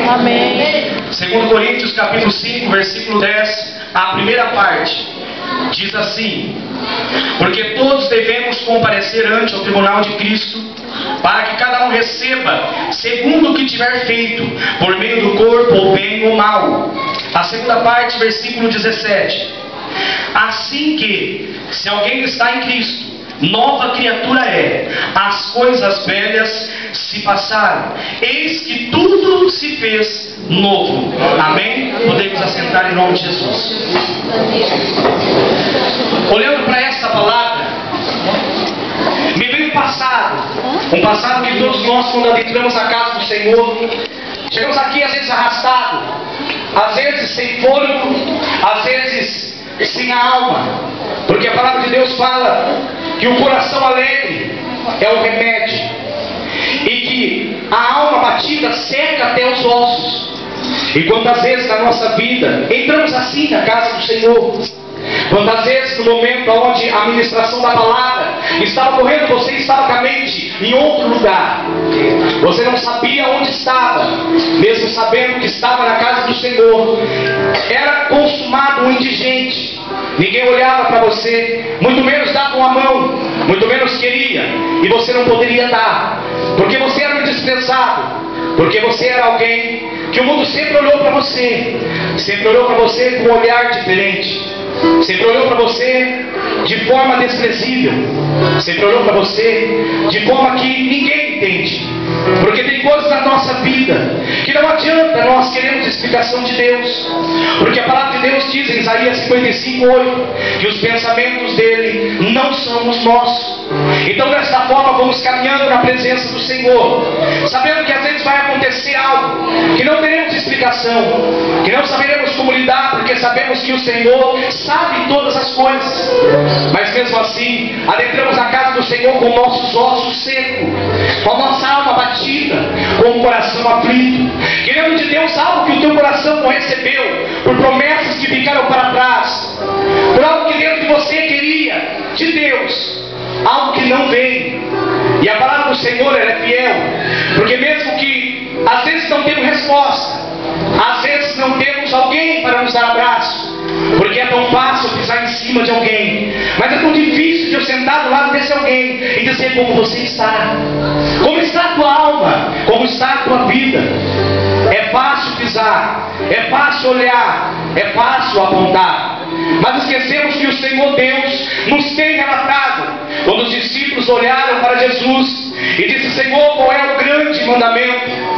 Amém. 2 Coríntios capítulo 5, versículo 10, a primeira parte, diz assim: porque todos devemos comparecer ante o tribunal de Cristo, para que cada um receba segundo o que tiver feito, por meio do corpo, ou bem ou mal. A segunda parte, versículo 17: assim que, se alguém está em Cristo, nova criatura é, as coisas velhas se passaram, eis que tudo se fez novo. Amém? Podemos assentar em nome de Jesus. Olhando para essa palavra, me veio um passado que todos nós, quando adentramos a casa do Senhor, chegamos aqui às vezes arrastados, às vezes sem fôlego, às vezes sem a alma, porque a palavra de Deus fala que o coração alegre é o remédio, e que a alma batida seca até os ossos. E quantas vezes na nossa vida entramos assim na casa do Senhor, quantas vezes no momento onde a ministração da palavra estava correndo, você estava com a mente em outro lugar, você não sabia onde estava, mesmo sabendo que estava na casa do Senhor, era consumado um indigente, ninguém olhava para você, muito menos dava uma mão, muito menos queria, e você não poderia dar, porque você era um desprezado, porque você era alguém que o mundo sempre olhou para você, sempre olhou para você com um olhar diferente, sempre olhou para você de forma desprezível, sempre olhou para você de forma que ninguém entende, porque tem coisas na nossa vida que não adianta nós queremos explicação de Deus, porque a palavra de Deus diz em Isaías 55:8 que os pensamentos dele não são os nossos. Então dessa forma vamos caminhando na presença do Senhor, sabendo que às vezes vai acontecer algo que não teremos explicação, que não saberemos como lidar, porque sabemos que o Senhor sabe todas as coisas, mas mesmo assim adentramos a casa do Senhor com nossos ossos secos, com a nossa alma batida, com o coração aflito, querendo de Deus algo que o teu coração não recebeu, por promessas que ficaram para trás, por algo que dentro de você queria de Deus, algo que não vem. E a palavra do Senhor, ela é fiel, porque mesmo que às vezes não temos resposta, às vezes não temos alguém para nos dar abraço, porque é tão fácil pisar em cima de alguém, mas é tão difícil de eu sentar do lado desse alguém e dizer como você está, como está a tua alma, como está a tua vida. É fácil pisar, é fácil olhar, é fácil apontar, mas esquecemos que o Senhor Deus nos tem relatado, quando os discípulos olharam para Jesus e disse: Senhor, qual é o grande mandamento?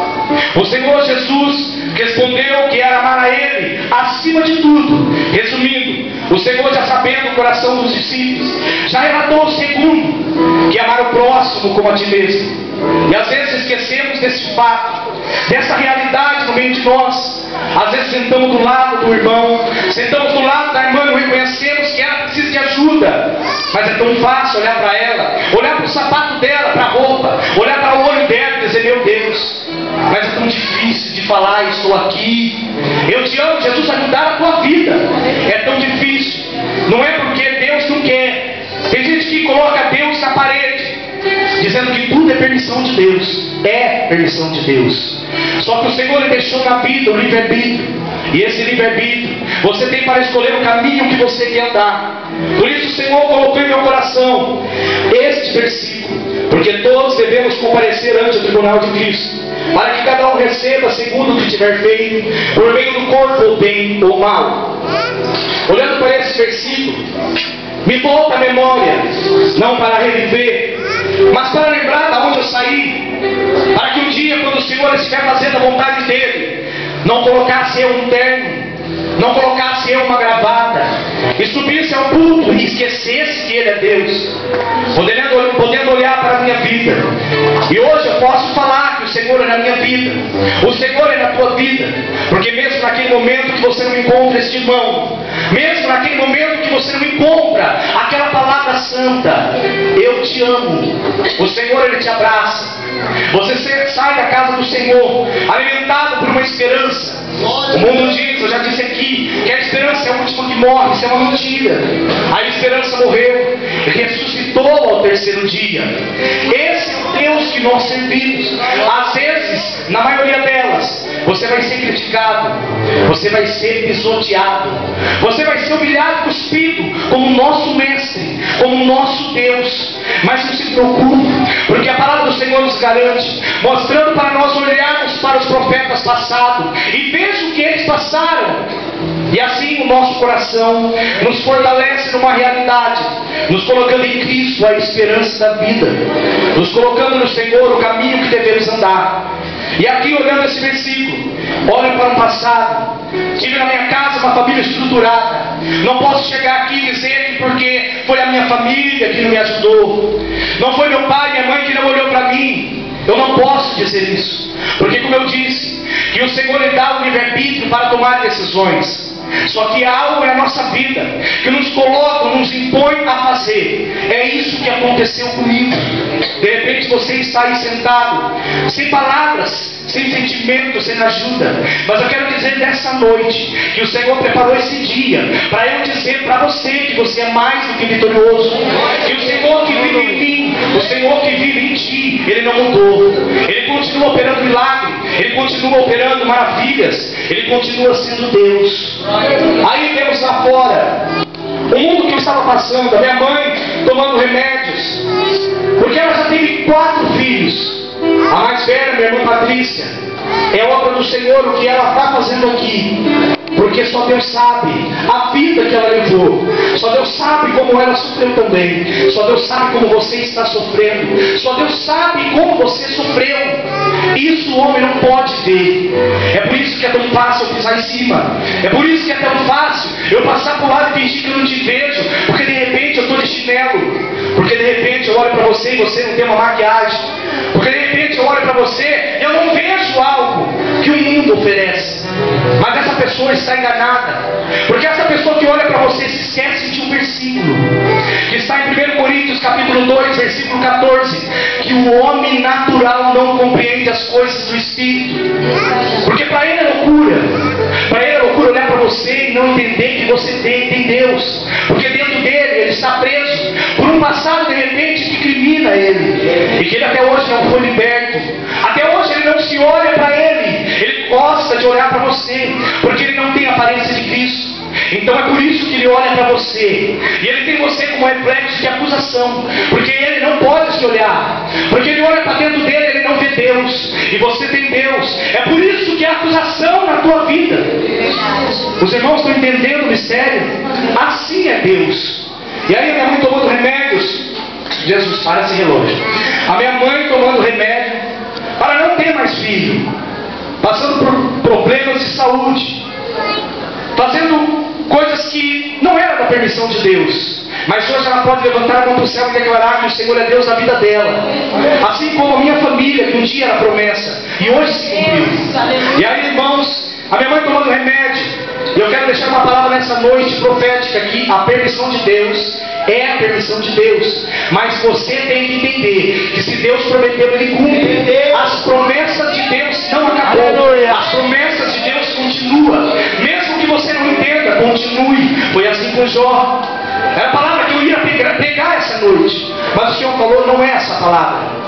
O Senhor Jesus respondeu que era amar a Ele acima de tudo. Resumindo, o Senhor, já sabendo o coração dos discípulos, já relatou o segundo, que é amar o próximo como a ti mesmo. E às vezes esquecemos desse fato, dessa realidade no meio de nós. Às vezes sentamos do lado do irmão, sentamos do lado da irmã, não reconhecemos que ela precisa de ajuda, mas é tão fácil olhar para ela, olhar para o sapato dela, para a roupa, olhar para o olho dela e dizer: meu Deus. Mas é tão difícil de falar: estou aqui, eu te amo, Jesus vai mudar a tua vida. É tão difícil, não é porque Deus não quer. Tem gente que coloca Deus na parede, dizendo que tudo é permissão de Deus. É permissão de Deus, só que o Senhor lhe deixou na vida o livre-arbítrio, e esse livre-arbítrio você tem para escolher o caminho que você quer andar. Por isso o Senhor colocou em meu coração este versículo: porque todos devemos comparecer ante o tribunal de Cristo, para que cada um receba segundo o que tiver feito, por meio do corpo, ou bem ou mal. Olhando para esse versículo, me volta a memória, não para reviver, mas para lembrar de onde eu saí, para que um dia, quando o Senhor estiver fazendo a vontade dEle, não colocasse eu um terno, não colocasse eu uma gravata, e subisse ao púlpito e esquecesse que Ele é Deus, podendo olhar para a minha vida. E hoje eu posso falar que o Senhor é na minha vida, o Senhor é na tua vida, porque mesmo naquele momento que você não encontra este irmão, mesmo naquele momento que você não encontra aquela palavra santa, eu te amo, o Senhor, Ele te abraça. Você sai da casa do Senhor alimentado por uma esperança. O mundo diz, eu já disse aqui, que a esperança é o último que morre. Isso é uma mentira. A esperança morreu e ressuscitou ao terceiro dia. Esse Deus que nós servimos. Às vezes, na maioria delas, você vai ser criticado, você vai ser pisoteado, você vai ser humilhado e cuspido como nosso mestre, como nosso Deus. Mas não se preocupe, porque a palavra do Senhor nos garante, mostrando para nós olharmos para os profetas passados e veja o que eles passaram. E assim o nosso coração nos fortalece numa realidade, nos colocando em Cristo a esperança da vida, nos colocando no Senhor o caminho que devemos andar. E aqui, olhando esse versículo, olho para o passado. Tive na minha casa uma família estruturada. Não posso chegar aqui e dizer que porque foi a minha família que não me ajudou, não foi meu pai e minha mãe que não olhou para mim. Eu não posso dizer isso, porque, como eu disse, que o Senhor lhe dá o livre-arbítrio para tomar decisões. Só que há algo na nossa vida que nos coloca, nos impõe a fazer. É isso que aconteceu comigo. De repente você está aí sentado, sem palavras, sem sentimento, sem ajuda. Mas eu quero dizer nessa noite que o Senhor preparou esse dia para eu dizer para você que você é mais do que vitorioso. Que o Senhor que vive em mim, o Senhor que vive em ti, Ele não mudou. Ele continua operando milagre, Ele continua operando maravilhas, Ele continua sendo Deus. Aí vemos lá fora o mundo que eu estava passando, a minha mãe tomando remédios, porque ela já teve 4 filhos. A mais velha, minha irmã Patrícia, é obra do Senhor o que ela está fazendo aqui, porque só Deus sabe a vida que ela levou, só Deus sabe como ela sofreu também, só Deus sabe como você está sofrendo, só Deus sabe como você sofreu. Isso o homem não pode ver. É por isso que é tão fácil eu pisar em cima, é por isso que é tão fácil eu passar por lado e fingir que eu não te vejo, porque de repente eu estou de chinelo, porque de repente eu olho para você e você não tem uma maquiagem, porque de repente eu olho para você e eu não vejo algo que o mundo oferece. Mas essa pessoa está enganada, porque essa pessoa que olha para você se esquece de um versículo que está em 1 Coríntios capítulo 2, versículo 14, que o homem natural não compreende as coisas do Espírito, porque para ele é loucura. Para ele é loucura olhar para você e não entender que você tem Deus, porque dentro dele ele está preso por um passado de repente que crimina ele, e que ele até hoje não foi liberto. Até hoje ele não se olha para ele gosta de olhar para você, porque ele não tem a aparência de Cristo. Então é por isso que ele olha para você, e ele tem você como reflexo de acusação, porque ele não pode se olhar, porque ele olha para dentro dele, ele não vê Deus, e você tem Deus. É por isso que há acusação na tua vida. Os irmãos estão entendendo o mistério? Assim é Deus. E aí a minha mãe tomando remédios, Jesus, para esse relógio. A minha mãe tomando remédio para não ter mais filho, passando por problemas de saúde, fazendo coisas que não eram da permissão de Deus. Mas hoje ela pode levantar a mão para o céu e declarar que o Senhor é Deus da vida dela. Assim como a minha família, que um dia era promessa e hoje se cumpriu. E aí, irmãos, a minha mãe tomando remédio. E eu quero deixar uma palavra nessa noite profética aqui. A permissão de Deus é a permissão de Deus. Mas você tem que entender que se Deus prometeu, Ele cumpre. As promessas de Deus não acabou. As promessas de Deus continuam. Mesmo que você não entenda, continue. Foi assim com Jó. Era a palavra que eu ia pegar essa noite. Mas o Senhor falou, não é essa palavra.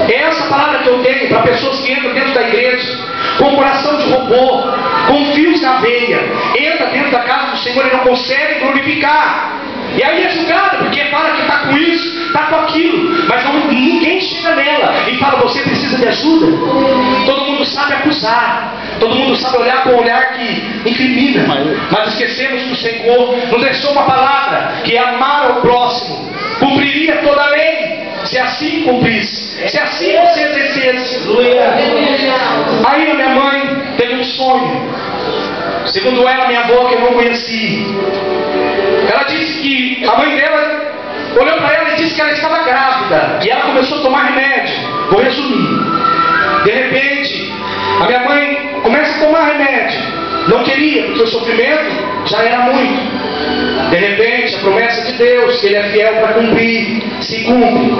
É essa palavra que eu tenho para pessoas que entram dentro da igreja com coração de robô, com fios na veia, entra dentro da casa do Senhor e não consegue glorificar. E aí é julgado, porque fala que está com isso, está com aquilo, mas ninguém chega nela e fala, você precisa de ajuda? Todo mundo sabe acusar, todo mundo sabe olhar com um olhar que incrimina, mas esquecemos que o Senhor nos deixou uma palavra, que é amar ao próximo, cumpriria toda a lei, se assim cumprisse, se assim você exercesse. Aí a minha mãe teve um sonho, segundo ela, minha avó, que eu não conheci. Ela disse que a mãe dela olhou para ela e disse que ela estava grávida. E ela começou a tomar remédio. Vou resumir. De repente, a minha mãe começa a tomar remédio. Não queria, porque o sofrimento já era muito. De repente, a promessa de Deus, que Ele é fiel para cumprir, se cumpre.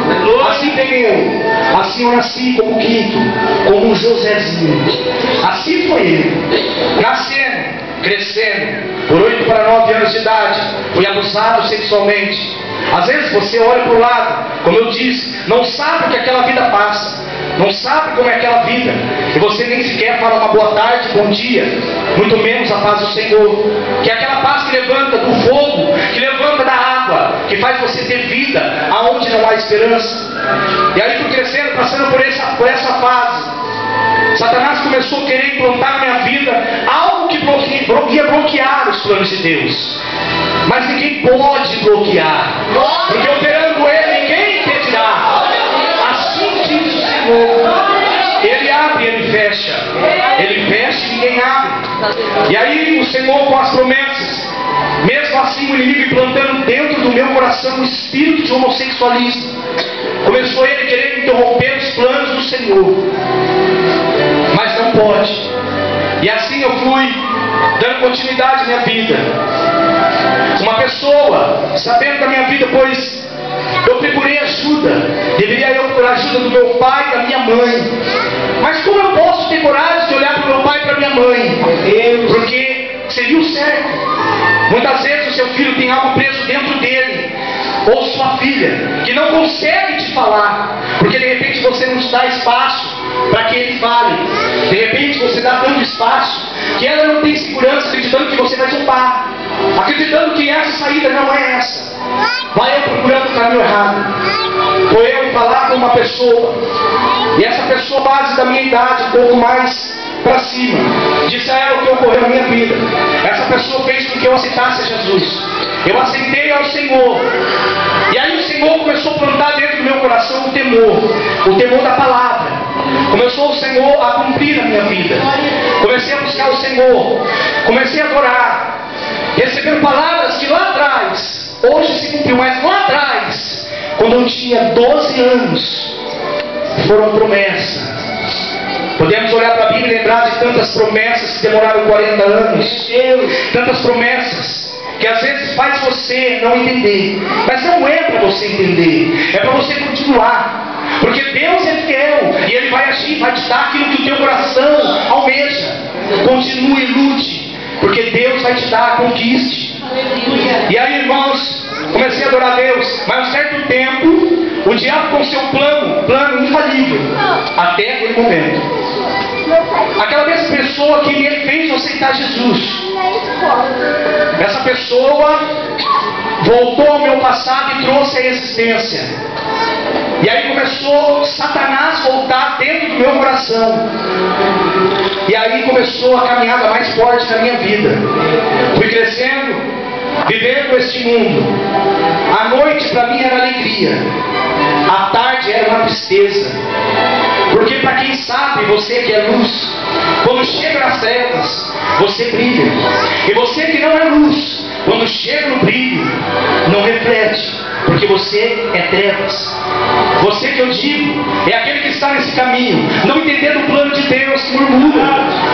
Assim tem eu. Assim eu nasci como quinto, como um Josézinho. Assim foi ele. Nascendo, crescendo, por 8 para 9 anos de idade, fui abusado sexualmente. Às vezes você olha para o lado, como eu disse, não sabe o que aquela vida passa, não sabe como é aquela vida, e você nem sequer fala uma boa tarde, bom dia, muito menos a paz do Senhor, que é aquela paz que levanta do fogo, que levanta da água, que faz você ter vida aonde não há esperança. E aí fui crescendo, passando por essa fase. Satanás começou a querer implantar na minha vida algo que ia bloquear os planos de Deus. Mas ninguém pode bloquear, porque operando Ele, ninguém impedirá. Assim diz o Senhor. Ele abre e Ele fecha. Ele fecha e ninguém abre. E aí o Senhor, com as promessas, mesmo assim o inimigo implantando dentro do meu coração um espírito de homossexualismo, começou ele a querer interromper os planos do Senhor. Mas não pode. E assim eu fui dando continuidade à minha vida. Uma pessoa, sabendo da minha vida, pois eu procurei ajuda. Deveria eu procurar ajuda do meu pai e da minha mãe. Mas como eu posso ter coragem de olhar para o meu pai e para a minha mãe? Porque seria o certo. Muitas vezes o seu filho tem algo preso dentro dele, ou sua filha, que não consegue te falar, porque de repente você não te dá espaço para que ele fale. De repente você dá tanto espaço que ela não tem segurança, acreditando que você vai zombar, acreditando que essa saída não é essa. Vai eu procurando o caminho errado. Foi eu falar com uma pessoa, e essa pessoa, base da minha idade, um pouco mais para cima, disse a ela o que ocorreu na minha vida. Essa pessoa fez com que eu aceitasse a Jesus. Eu aceitei ao Senhor. E aí o Senhor começou a plantar dentro do meu coração o temor da palavra. Começou o Senhor a cumprir a minha vida. Comecei a buscar o Senhor. Comecei a adorar. Recebendo palavras que lá atrás, hoje se cumpriu, mas lá atrás, quando eu tinha 12 anos, foram promessas. Podemos olhar para a Bíblia e lembrar de tantas promessas que demoraram 40 anos. Tantas promessas que às vezes faz você não entender. Mas não é para você entender, é para você continuar. Porque Deus é fiel e Ele vai agir, vai te dar aquilo que o teu coração almeja. Continue e lute, porque Deus vai te dar, conquiste. E aí, irmãos, comecei a adorar a Deus. Mas um certo tempo, o diabo com seu plano infalível, até aquele momento. Aquela mesma pessoa que me fez aceitar Jesus, essa pessoa voltou ao meu passado e trouxe a existência. E aí começou Satanás voltar dentro do meu coração. E aí começou a caminhada mais forte da minha vida. Fui crescendo, vivendo este mundo. A noite para mim era alegria, a tarde era uma tristeza. Porque para quem sabe, você que é luz, quando chega nas trevas, você brilha. E você que não é luz, quando chega no brilho, não reflete, porque você é trevas. Você que eu digo, é aquele que está nesse caminho, não entendendo o plano de Deus, que murmura,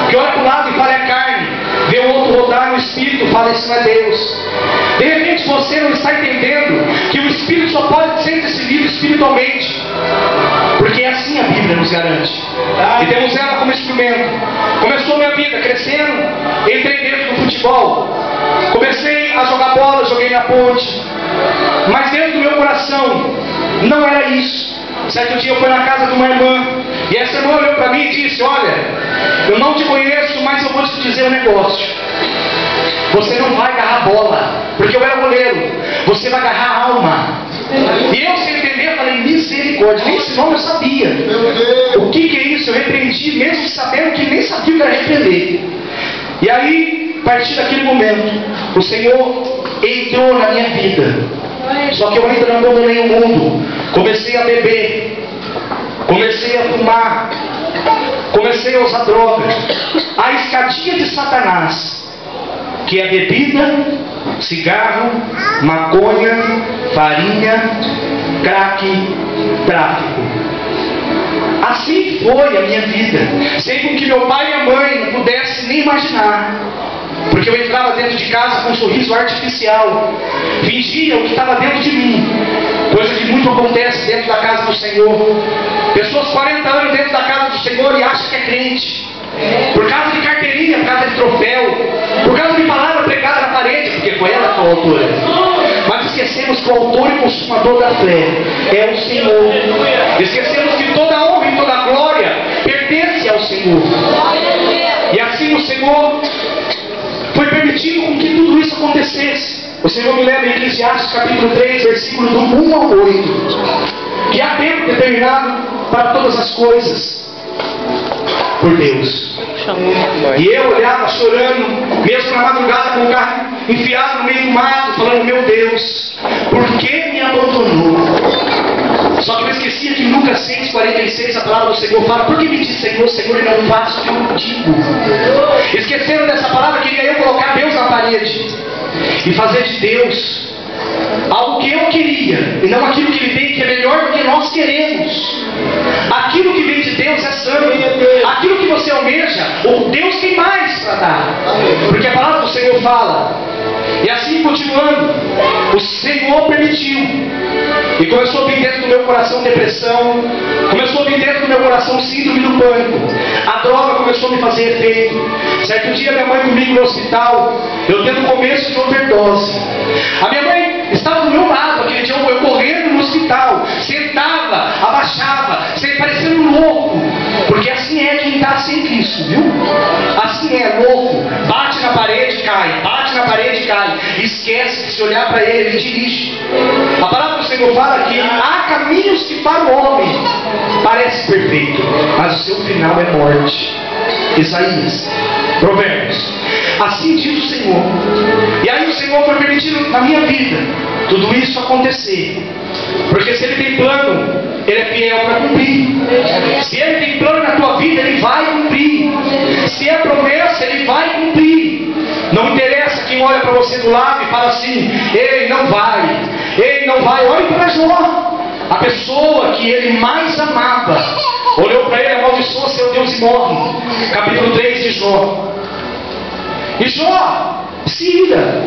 que olha para o lado e fala é carne, vê o outro rodar no Espírito e fala isso não é Deus. De repente você não está entendendo que o Espírito só pode ser recebido espiritualmente, porque assim a Bíblia nos garante. E temos ela como instrumento. Começou minha vida crescendo, entrei dentro do futebol, comecei a jogar bola, joguei na ponte, mas dentro do meu coração não era isso. Certo dia eu fui na casa de uma irmã, e essa irmã olhou para mim e disse: olha, eu não te conheço, mas eu vou te dizer um negócio. Você não vai agarrar bola, porque eu era goleiro. Você vai agarrar a alma. E eu, sem entender, falei: misericórdia, nem esse nome eu sabia. O que é isso? Eu repreendi, mesmo sabendo que nem sabia o que era repreender. E aí, a partir daquele momento, o Senhor entrou na minha vida. Só que eu ainda não abandonei o mundo. Comecei a beber, comecei a fumar, comecei a usar drogas. A escadinha de Satanás, que é bebida, cigarro, maconha, farinha, crack, tráfico. Assim foi a minha vida, sem com que meu pai e minha mãe não pudessem nem imaginar. Porque eu entrava dentro de casa com um sorriso artificial, fingia o que estava dentro de mim, coisa que muito acontece dentro da casa do Senhor. Pessoas 40 anos dentro da casa do Senhor e acham que é crente, por causa de carteirinha, por causa de troféu, por causa de palavra pregada na parede, porque foi ela que foi a autora. Mas esquecemos que o autor e consumador da fé é o Senhor. Esquecemos que toda a honra e toda a glória pertence ao Senhor. E assim o Senhor foi permitindo com que tudo isso acontecesse. O Senhor me leva em Eclesiastes capítulo 3, versículo do 1 ao 8. Que há tempo determinado para todas as coisas por Deus. E eu olhava chorando, mesmo na madrugada, com o carro enfiado no meio do mato, falando: meu Deus, por que me abandonou? Só que eu esquecia que em Lucas 6,46 a palavra do Senhor fala: por que me diz Senhor, Senhor, e não faço o que eu digo? Esqueceram dessa palavra, queria eu colocar Deus na parede e fazer de Deus algo que eu queria, e não aquilo que Ele tem, que é melhor do que nós queremos. Aquilo que vem de Deus é santo. Aquilo que você almeja, o Deus tem mais para dar. Porque a palavra do Senhor fala. E assim continuando, o Senhor permitiu. E começou a vir dentro do meu coração depressão. Começou a vir dentro do meu coração síndrome do pânico. A droga começou a me fazer efeito. Certo dia minha mãe comigo no hospital, eu tendo começo de overdose. A minha mãe estava do meu lado aquele dia, eu correndo no hospital. Sentava, abaixava, parecendo louco. Porque assim é quem está sem Cristo, viu? Assim é, louco. Bate na parede, cai. Bate na parede, cai. Esquece que se olhar para Ele, Ele dirige. A palavra do Senhor fala que há caminhos que para o homem parece perfeito, mas o seu final é morte. Isaías, Provérbios. Assim diz o Senhor. E aí o Senhor foi permitindo na minha vida tudo isso acontecer. Porque se Ele tem plano, Ele é fiel para cumprir. Se Ele tem plano na tua vida, Ele vai cumprir. Se é promessa, Ele vai cumprir. Não interessa quem olha para você do lado e fala assim: Ele não vai, Ele não vai. Olhe para Jó, a pessoa que ele mais amava, olhou para ele, amaldiçoou seu Deus e morre. Capítulo 3 de Jó. E Jó se ira.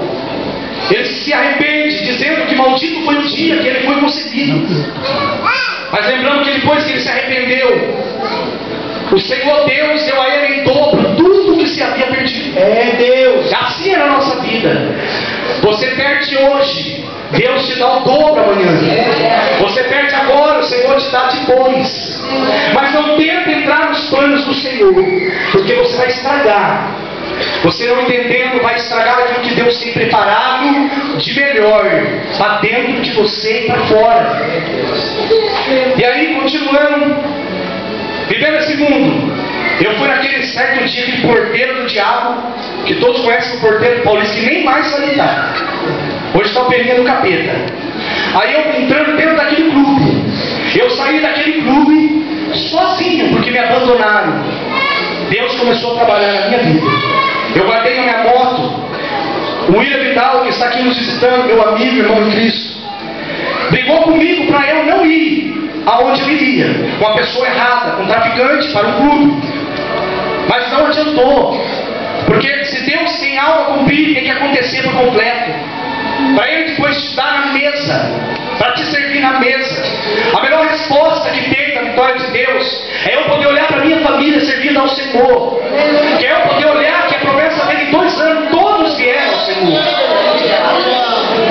Ele se arrepende, dizendo que maldito foi o dia que ele foi concebido. Mas lembrando que depois que ele se arrependeu, o Senhor Deus deu a ele em dobro tudo que se havia perdido. É Deus. Assim é na nossa vida. Você perde hoje, Deus te dá o dobro amanhã. Você perde agora, o Senhor te dá depois. Mas não tenta entrar nos planos do Senhor, porque você vai estragar. Você não entendendo, vai estragar aquilo que Deus tem preparado de melhor para dentro de você e para fora. E aí, continuando, vivendo esse mundo, eu fui naquele certo dia, aquele porteiro do diabo, que todos conhecem o porteiro paulista, que nem mais vai lidar. Hoje está o peninha do capeta. Aí eu entrando dentro daquele clube, eu saí daquele clube sozinho, porque me abandonaram. Deus começou a trabalhar na minha vida. Eu guardei a minha moto. O William Vidal, que está aqui nos visitando, meu amigo, irmão em Cristo, brigou comigo para eu não ir aonde eu iria, com a pessoa errada, com um traficante para o clube. Mas não adiantou, porque se Deus tem algo a cumprir, tem que acontecer por completo. Para Ele depois te dar na mesa, para te servir na mesa. A melhor resposta que tem da vitória de Deus é eu poder olhar para a minha família servindo ao Senhor. Que é eu poder olhar que a promessa dele em 2 anos todos vieram ao Senhor.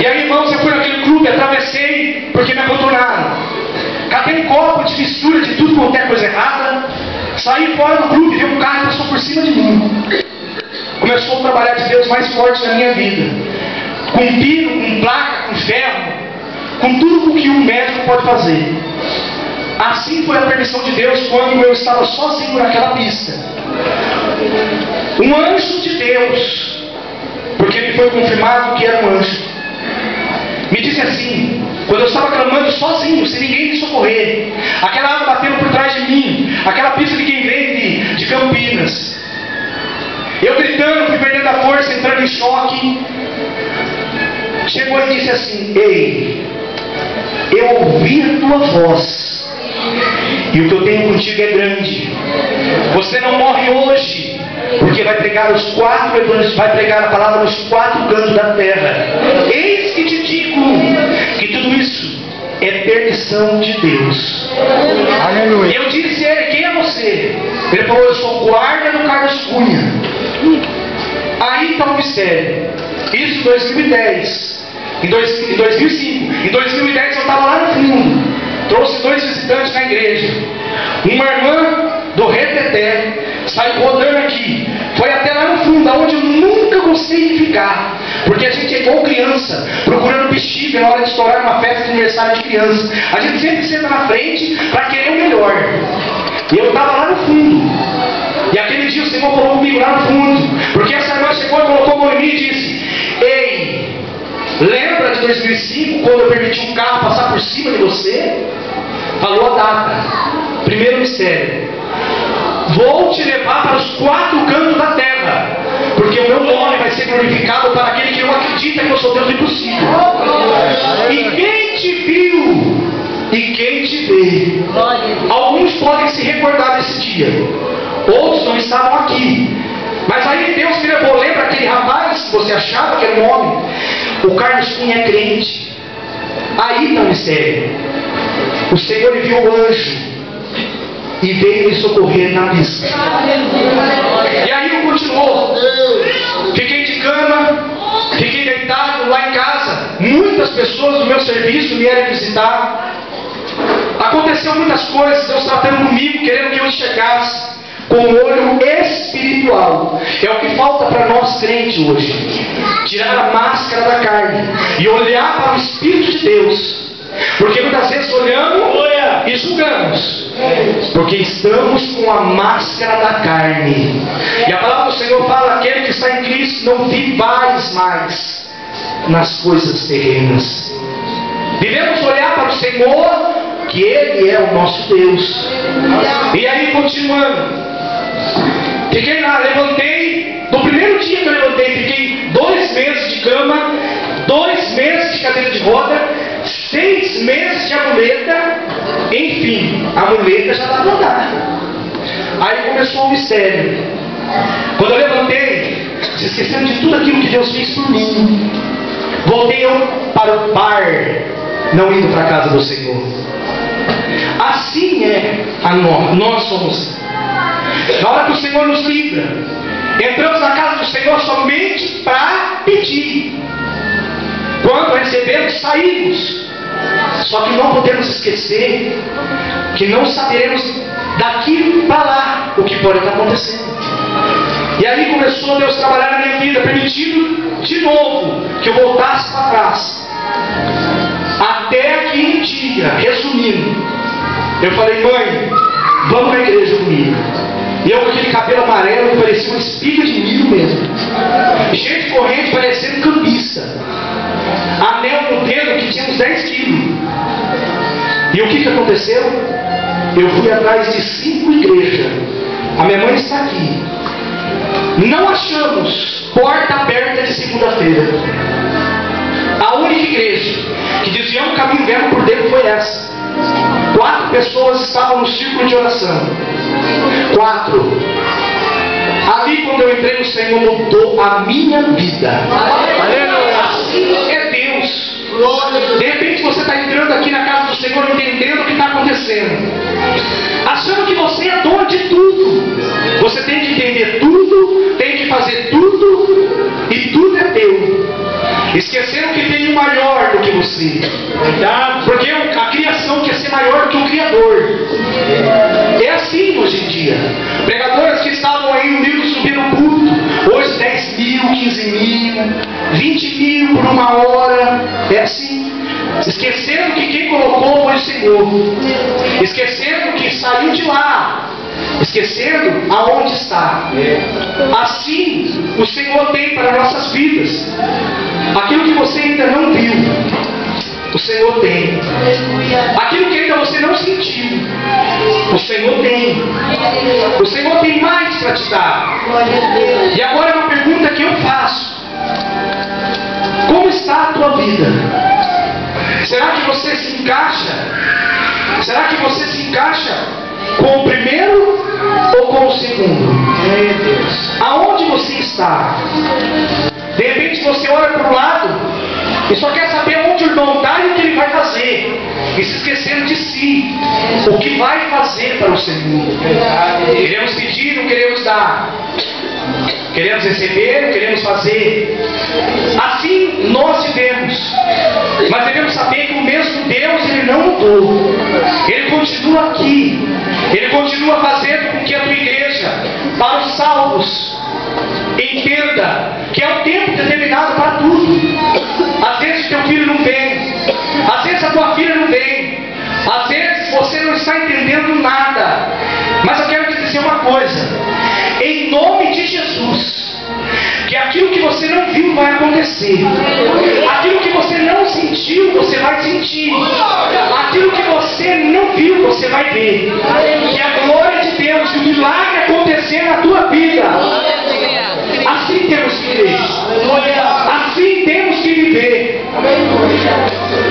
E aí, irmãos, eu fui naquele clube, atravessei porque me abandonaram. Catei um copo de mistura de tudo quanto é coisa errada. Saí fora do clube, veio um carro e passou por cima de mim. Começou o trabalhar de Deus mais forte na minha vida. Com pino, com placa, com ferro, com tudo o que um médico pode fazer. Assim foi a permissão de Deus quando eu estava sozinho naquela pista. Um anjo de Deus, porque me foi confirmado que era um anjo, me disse assim, quando eu estava clamando sozinho, sem ninguém me socorrer, aquela água batendo por trás de mim, aquela pista de quem vem de Campinas, eu gritando, fui perdendo a força, entrando em choque. Chegou e disse assim: ei, eu ouvi a tua voz, e o que eu tenho contigo é grande. Você não morre hoje, porque vai pregar vai pregar a palavra nos 4 cantos da terra. Eis que te digo que tudo isso é permissão de Deus. Aleluia. E eu disse a ele: quem é você? Ele falou: eu sou guarda do Carlos Cunha. Aí está o mistério. Isso em 2010. Em 2005. Em 2010 eu estava lá no fundo. Trouxe 2 visitantes na igreja. Uma irmã do Reteté saiu rodando aqui. Foi até lá no fundo, onde eu nunca gostei de ficar. Porque a gente é igual criança, procurando bexiga na hora de estourar uma festa de aniversário de criança. A gente sempre senta na frente para querer o melhor. E eu estava lá no fundo. E aquele dia o Senhor falou comigo lá no fundo. Porque essa irmã chegou e colocou a mão em mim e disse: ei, lembra de 2005, quando eu permiti um carro passar por cima de você? Falou a data. Primeiro mistério: vou te levar para os 4 cantos da terra, porque o meu nome vai ser glorificado para aquele que não acredita que eu sou Deus do impossível. E quem te viu e quem te vê, alguns podem se recordar desse dia, outros não estavam aqui. Mas aí Deus me levou. Lembra aquele rapaz que você achava que era um homem? O Carlos Cunha é crente. Aí está o mistério. O Senhor enviou o anjo e veio me socorrer na missa. E aí eu continuou. Fiquei de cama, fiquei deitado lá em casa. Muitas pessoas do meu serviço vieram visitar. Aconteceu muitas coisas, Deus tratando comigo, querendo que eu enxergasse com o olho espiritual. É o que falta para nós crentes hoje. Tirar a máscara da carne e olhar para o Espírito de Deus. Porque muitas vezes olhamos e julgamos, porque estamos com a máscara da carne. E a palavra do Senhor fala: aquele que está em Cristo não vivais mais nas coisas terrenas. Devemos olhar para o Senhor, que Ele é o nosso Deus. E aí, continuando, fiquei lá, levantei. No primeiro dia que eu levantei, fiquei 2 meses de cama, 2 meses de cadeira de roda, 6 meses de amuleta. Enfim, a muleta já dá para andar. Aí começou o mistério. Quando eu levantei, se esquecendo de tudo aquilo que Deus fez por mim, voltei eu para o bar, não indo para a casa do Senhor. Assim é a nós somos. Na hora que o Senhor nos livra, entramos na casa do Senhor somente para pedir. Quando recebemos, saímos. Só que não podemos esquecer que não saberemos daqui para lá o que pode estar acontecendo. E aí começou Deus a trabalhar na minha vida, permitindo de novo que eu voltasse para trás. Até que um dia, resumindo, eu falei: mãe, vamos na igreja comigo. E eu com aquele cabelo amarelo, que parecia uma espiga de milho mesmo, cheio de corrente, parecendo cambista, anel no dedo que tinha uns 10 quilos. E o que aconteceu? Eu fui atrás de 5 igrejas. A minha mãe está aqui. Não achamos porta aberta de segunda-feira. A única igreja que desviamos o caminho mesmo por dentro foi essa. 4 pessoas estavam no círculo de oração. 4. Ali, quando eu entrei, o Senhor mudou a minha vida. Assim é Deus. De repente você está entrando aqui na casa do Senhor, entendendo o que está acontecendo, achando que você é dono de tudo. Você tem que entender tudo, tem que fazer tudo, e tudo é teu. Esquecendo que tem um maior do que você. Porque a criação quer ser maior do que o Criador. É assim hoje em dia. Pregadores que estavam aí unidos subindo o culto, hoje 10 mil, 15 mil, 20 mil por 1 hora. É assim. Esquecendo que quem colocou foi o Senhor. Esquecendo que saiu de lá. Esquecendo aonde está. Assim o Senhor tem para nossas vidas. Aquilo que você ainda não viu, o Senhor tem. Aquilo que ainda você não sentiu, o Senhor tem. O Senhor tem mais para te dar. E agora uma pergunta que eu faço: como está a tua vida? Será que você se encaixa? Será que você se encaixa com o primeiro ou com o segundo? Aonde você está? De repente você olha para o lado e só quer saber onde o irmão está e o que ele vai fazer, e se esquecendo de si, o que vai fazer para o Senhor. Queremos pedir, não queremos dar. queremos receber, queremos fazer. Assim nós vivemos. Mas devemos saber que o mesmo Deus, Ele não mudou. Ele continua aqui. Ele continua fazendo com que a tua igreja, para os salvos, entenda que é o tempo determinado para tudo. Às vezes teu filho não vem, às vezes a tua filha não vem, às vezes você não está entendendo nada. Mas eu quero te dizer uma coisa: em nome de Jesus, que aquilo que você não viu vai acontecer, aquilo que você não sentiu, você vai sentir, aquilo que você não viu, você vai ver. Que a glória de Deus e o milagre acontecer na tua vida. Assim temos que viver, assim temos que viver.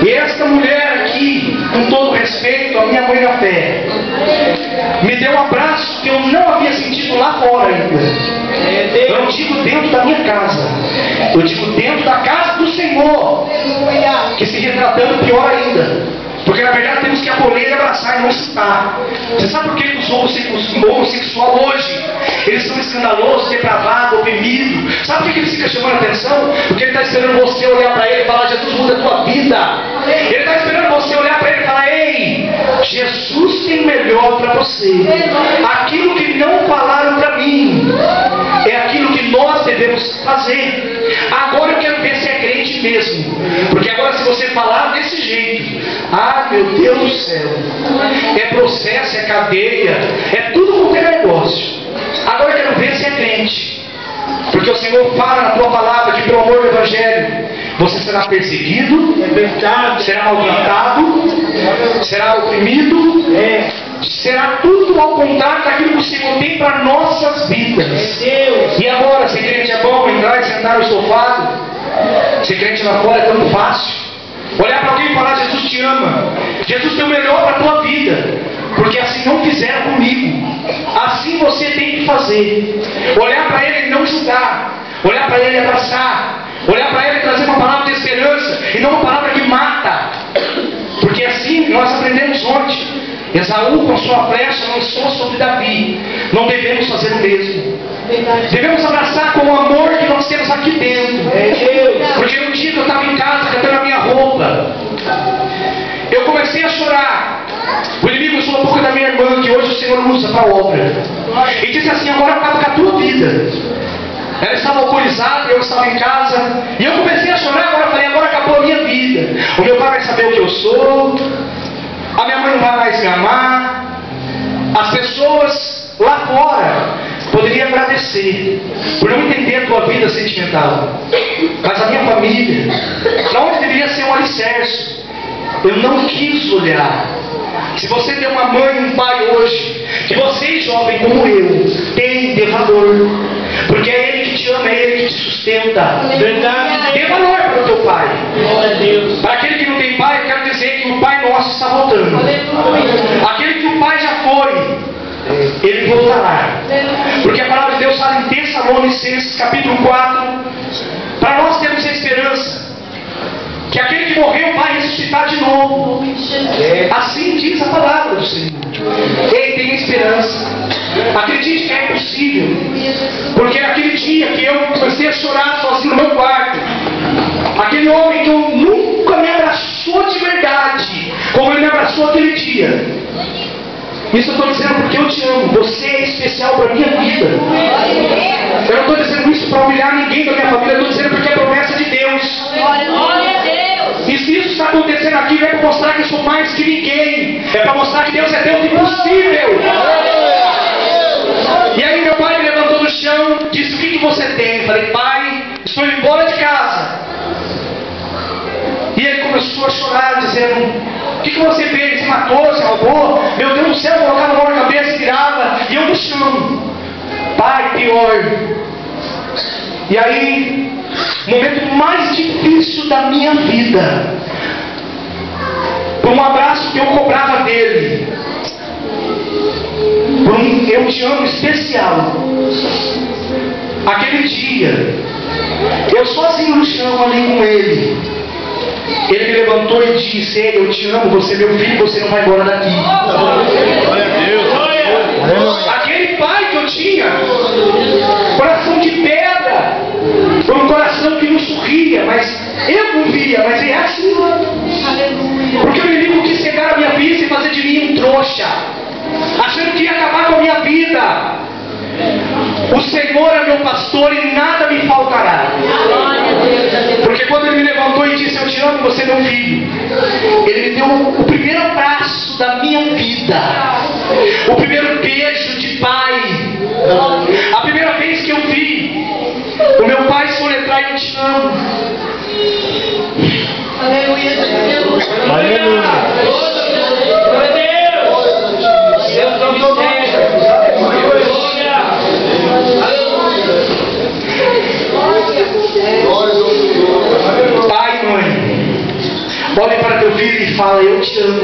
E esta mulher aqui, com todo respeito, a minha mãe na fé, me deu um abraço que eu não havia sentido lá fora ainda. Eu não digo dentro da minha casa, eu digo dentro da casa do Senhor, que se retratando pior ainda. Porque na verdade temos que acolher, abraçar e não citar. Você sabe por que os homossexuais hoje, eles são escandalosos, depravados, oprimidos? Sabe por que ele fica chamando a atenção? Porque ele está esperando você olhar para ele e falar: Jesus, muda a tua vida. Ele está esperando você olhar para ele e falar: ei, Jesus tem o melhor para você. Aquilo que não falaram para mim é aquilo que nós devemos fazer. Agora eu quero ver se é crente mesmo. Porque agora, se você falar desse jeito, meu Deus do céu, é processo, é cadeia, é tudo quanto é negócio. Agora eu quero ver se é crente. Porque o Senhor fala na tua palavra que pelo amor do Evangelho você será perseguido, será maltratado, será oprimido, será tudo ao contrário daquilo que o Senhor tem para nossas vidas. E agora, ser crente é bom entrar e sentar no sofá? Ser crente lá fora é tão fácil. Olhar para alguém e falar: Jesus te ama, Jesus tem o melhor para a tua vida, porque assim não fizeram comigo, assim você tem que fazer. Olhar para ele e não julgar, olhar para ele e abraçar, olhar para ele e trazer uma palavra de esperança e não uma palavra que mata. Porque assim nós aprendemos ontem: Esaú com sua flecha lançou sobre Davi. Não devemos fazer o mesmo. Devemos abraçar com o amor que nós temos aqui dentro. Porque um dia que eu estava em casa cantando a minha roupa, eu comecei a chorar. O inimigo usou a boca da minha irmã, que hoje o Senhor usa para a obra, e disse assim: agora acaba com a tua vida. Ela estava alcoolizada, eu estava em casa, e eu comecei a chorar. Agora eu falei: agora acabou a minha vida. O meu pai vai saber o que eu sou, a minha mãe não vai mais me amar, as pessoas lá fora poderiam agradecer por não entender a tua vida sentimental, mas a minha família, na onde deveria ser um alicerce, eu não quis olhar. Se você tem uma mãe e um pai hoje, que vocês, jovem como eu, têm de valor, porque é Ele que te ama, é Ele que te sustenta. Dê valor para o teu pai. Para aquele que não tem pai, eu quero dizer que o Pai Nosso está voltando. Aquele que o pai já foi, ele voltará. Porque a palavra de Deus fala em Tessalonicenses capítulo 4, para nós termos a esperança que aquele que morreu vai ressuscitar de novo. Assim diz a palavra do Senhor. Ei, tem esperança. Acredite que é possível. Porque naquele dia que eu comecei a chorar sozinho no meu quarto, aquele homem que eu nunca me abraçou de verdade, como ele me abraçou aquele dia. Isso eu estou dizendo porque eu te amo. Você é especial para a minha vida. Eu não estou dizendo isso para humilhar ninguém da minha família. Eu estou dizendo porque é promessa de Deus. E se isso está acontecendo aqui, não é para mostrar que eu sou mais que ninguém. É para mostrar que Deus é Deus impossível. E aí meu pai me levantou do chão, disse: o que você tem? Eu falei: pai, estou indo embora de casa. E ele começou a chorar, dizendo: o que você fez? Se matou, se roubou? Meu Deus do céu, colocava a mão na cabeça e virava, e eu no chão. Pai, pior. E aí, o momento mais difícil da minha vida, por um abraço que eu cobrava dele, por um eu te amo especial. Aquele dia, eu sozinho no chão ali com ele, ele me levantou e disse: ei, eu te amo, você é meu filho, você não vai embora daqui. Glória a Deus. Aquele pai que eu tinha, coração de pedra, levantou e disse: eu te amo, você é meu filho. Ele me deu o primeiro abraço da minha vida, o primeiro beijo de pai, a primeira vez que eu vi o meu pai soletrar: eu te amo. Aleluia, Deus. Aleluia. Glória a Deus. Deus não me Pai, mãe, olhe para teu filho e fala: eu te amo.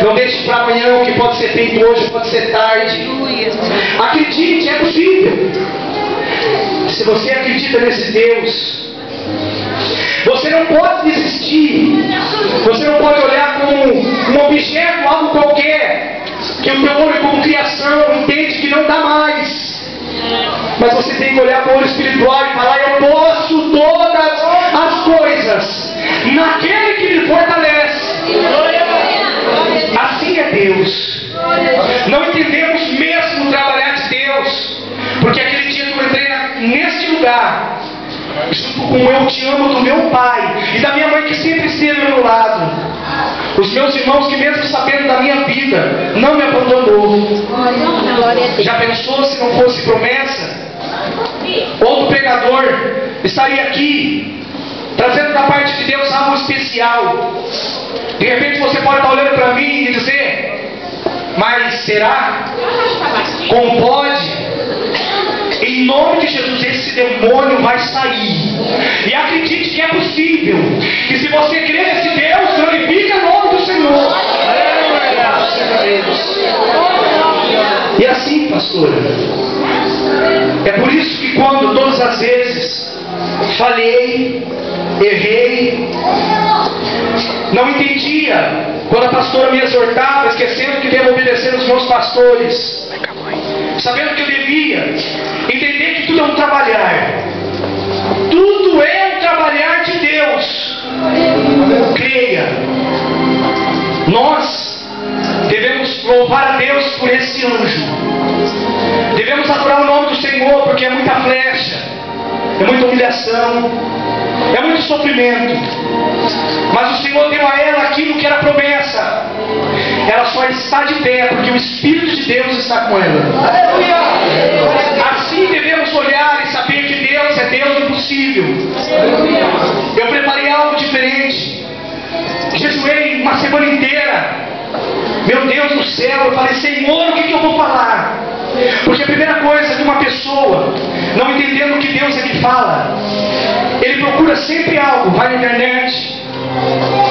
Não deixe para amanhã o que pode ser feito hoje, pode ser tarde. Acredite, é possível. Se você acredita nesse Deus, você não pode desistir. Você não pode olhar como um objeto, algo qualquer, que o teu olho como criação entende que não dá mais. Mas você tem que olhar com o olho espiritual e falar: eu posso todas as coisas naquele que me fortalece. Assim é Deus. Não entendemos mesmo o trabalhar de Deus, porque aquele dia que eu entrei neste lugar, junto com o eu te amo do meu pai e da minha mãe, que sempre esteve ao meu lado, os meus irmãos que mesmo sabendo da minha vida não me abandonou. Já pensou se não fosse promessa? Outro pregador estaria aqui trazendo da parte de Deus algo especial. De repente você pode estar olhando para mim e dizer: mas será? Como pode? Em nome de Jesus, esse demônio vai sair. E acredite que é possível. Que se você crê nesse Deus, glorifique o nome do Senhor. E assim, pastora, é por isso que quando todas as vezes falhei, errei, não entendia, quando a pastora me exortava, esquecendo que devo obedecer aos meus pastores, sabendo que eu devia entender que tudo é um trabalhar. Tudo é um trabalhar de Deus. Creia. Nós devemos louvar a Deus por esse anjo. Devemos adorar o nome do Senhor, porque é muita flecha, é muita humilhação, é muito sofrimento. Mas o Senhor deu a ela aquilo que era promessa. Ela só está de pé porque o Espírito de Deus está com ela. Assim devemos olhar e saber que Deus é Deus do possível. Eu preparei algo diferente. Jejuei uma semana inteira. Meu Deus do céu, eu falei: Senhor, o que eu vou falar? Porque a primeira coisa que uma pessoa, não entendendo que Deus é que fala, ele procura sempre algo. Vai na internet,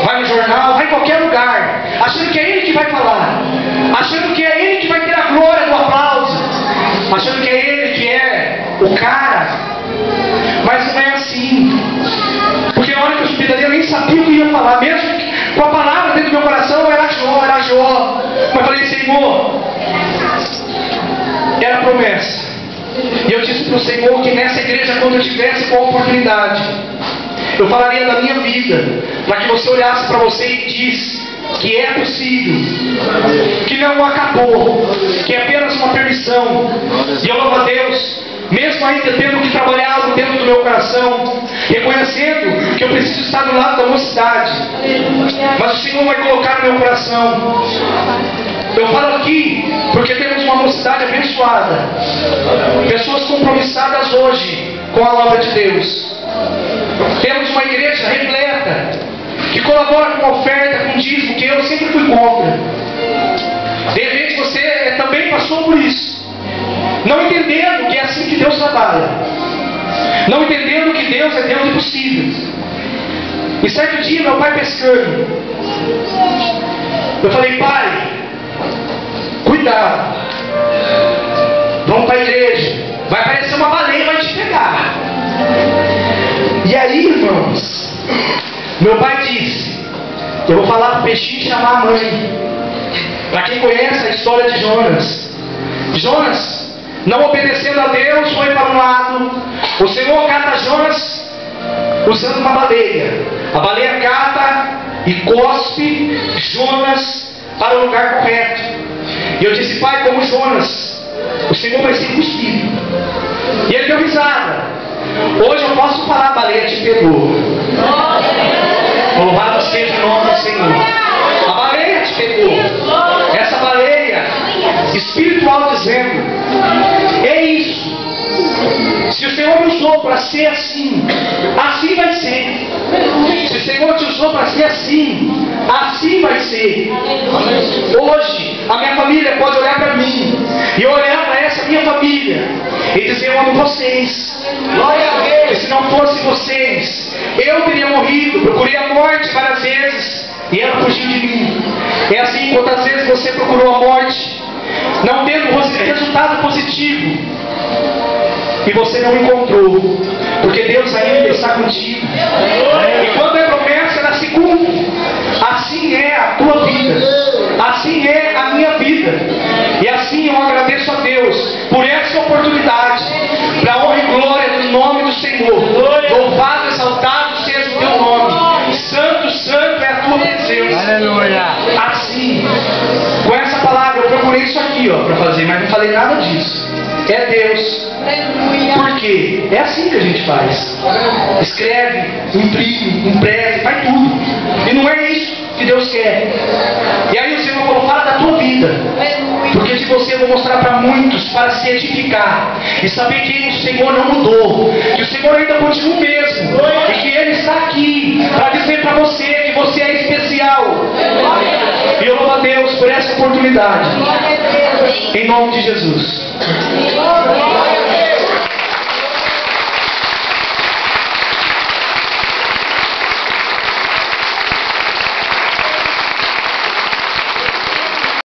vai no jornal, vai em qualquer lugar, achando que é ele que vai falar, achando que é ele que vai ter a glória do aplauso, achando que é ele que é o cara. Mas não é assim. Porque na hora que eu subi dali, eu nem sabia o que ia falar. Mesmo com a palavra dentro do meu coração, era Jó. Mas falei: Senhor, era promessa. E eu disse para o Senhor que nessa igreja, quando eu tivesse com a oportunidade, eu falaria da minha vida, para que você olhasse para você e disse que é possível, que não acabou, que é apenas uma permissão. E eu louvo a Deus, mesmo ainda tendo que trabalhar algo dentro do meu coração, reconhecendo que eu preciso estar do lado da mocidade, mas o Senhor vai colocar no meu coração. Eu falo aqui porque temos uma mocidade abençoada, pessoas compromissadas hoje com a obra de Deus. Temos uma igreja repleta, que colabora com oferta, com dízimo, que eu sempre fui contra. De repente você também passou por isso, não entendendo que é assim que Deus trabalha, não entendendo que Deus é Deus do possível. E certo dia, meu pai pescando, eu falei: pai, cuidado, vamos para a igreja, vai aparecer uma baleia e vai te pegar. E aí, irmãos, meu pai disse: eu vou falar para o peixinho chamar a mãe. Para quem conhece a história de Jonas, não obedecendo a Deus, foi para um lado. O Senhor cata Jonas usando uma baleia. A baleia cata e cospe Jonas para o lugar correto. E eu disse: pai, como Jonas, o Senhor vai ser cuspido. E ele deu risada. Hoje eu posso falar, a baleia te pegou. Louvado seja o nome do Senhor. A baleia te pegou. Essa baleia espiritual dizendo: é isso. Se o Senhor me usou para ser assim, assim vai ser. Se o Senhor te usou para ser assim, assim vai ser. Hoje, a minha família pode olhar para mim e eu olhar para essa minha família e dizer: eu amo vocês. Glória a Deus. Se não fosse vocês, eu teria morrido. Procurei a morte várias vezes e ela fugiu de mim. É assim, quantas vezes você procurou a morte, não tendo resultado positivo, e você não encontrou, porque Deus ainda está contigo. E quando é promessa, ela se cumpre. Assim é a tua vida, assim é a minha vida. E assim eu agradeço a Deus por essa oportunidade, para a honra e glória do nome do Senhor. Louvado, exaltado seja o teu nome. Santo, santo é a tua presença. Aleluia. Assim, com essa palavra, eu procurei isso aqui para fazer, mas não falei nada disso. É Deus. Por quê? É assim que a gente faz. Escreve, imprime, impressa, faz tudo. E não é isso que Deus quer. E aí o Senhor falou: fala da tua vida, porque de você eu vou mostrar para muitos, para se edificar e saber que o Senhor não mudou, que o Senhor ainda continua o mesmo, e que Ele está aqui para dizer para você que você é especial. E eu louvo a Deus por essa oportunidade, em nome de Jesus.